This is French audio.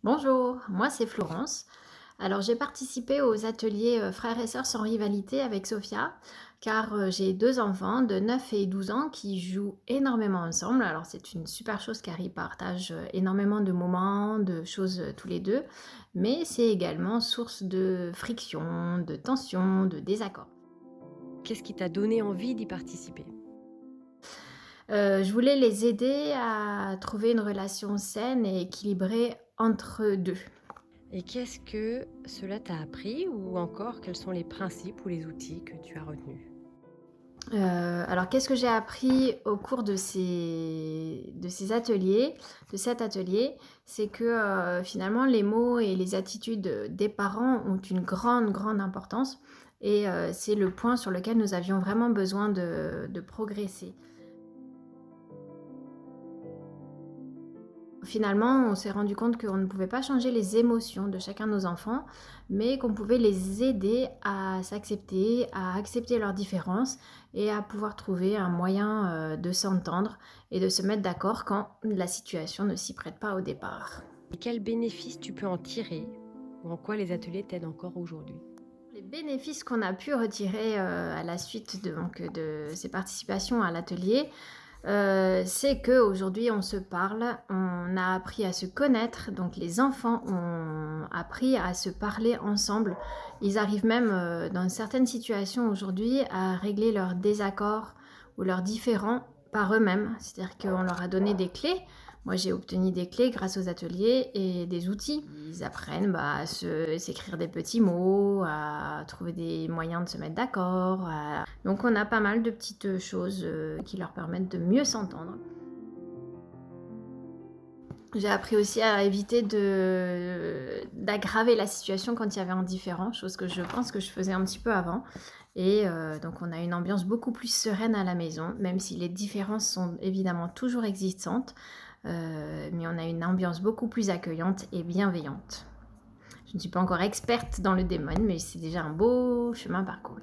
Bonjour, moi c'est Florence. Alors j'ai participé aux ateliers Frères et sœurs sans rivalité avec Sophia, car j'ai deux enfants de 9 et 12 ans qui jouent énormément ensemble. Alors c'est une super chose car ils partagent énormément de moments, de choses tous les deux, mais c'est également source de friction, de tension, de désaccord. Qu'est-ce qui t'a donné envie d'y participer? Je voulais les aider à trouver une relation saine et équilibrée entre deux. Et qu'est-ce que cela t'a appris ou encore quels sont les principes ou les outils que tu as retenus? Alors qu'est-ce que j'ai appris au cours de ces ateliers de cet atelier? C'est que, finalement les mots et les attitudes, des parents ont une grande, grande importance et c'est le point sur lequel nous avions vraiment besoin de progresser. Finalement, on s'est rendu compte qu'on ne pouvait pas changer les émotions de chacun de nos enfants, mais qu'on pouvait les aider à s'accepter, à accepter leurs différences et à pouvoir trouver un moyen, de s'entendre et de se mettre d'accord quand la situation ne s'y prête pas au départ. Et quels bénéfices tu peux en tirer ou en quoi les ateliers t'aident encore aujourd'hui? Les bénéfices qu'on a pu retirer, à la suite de ces participations à l'atelier, c'est qu'aujourd'hui on se parle, on a appris à se connaître, donc les enfants ont appris à se parler ensemble. Ils arrivent même, dans certaines situations aujourd'hui à régler leurs désaccords ou leurs différends par eux-mêmes. C'est-à-dire qu'on leur a donné des clés. Moi, j'ai obtenu des clés grâce aux ateliers et des outils. Ils apprennent, à s'écrire des petits mots, à trouver des moyens de se mettre d'accord. Donc, on a pas mal de petites choses qui leur permettent de mieux s'entendre. J'ai appris aussi à éviter d'aggraver la situation quand il y avait un différend, chose que je pense que je faisais un petit peu avant. Et donc on a une ambiance beaucoup plus sereine à la maison, même si les différences sont évidemment toujours existantes, mais on a une ambiance beaucoup plus accueillante et bienveillante. Je ne suis pas encore experte dans le domaine, mais c'est déjà un beau chemin parcouru.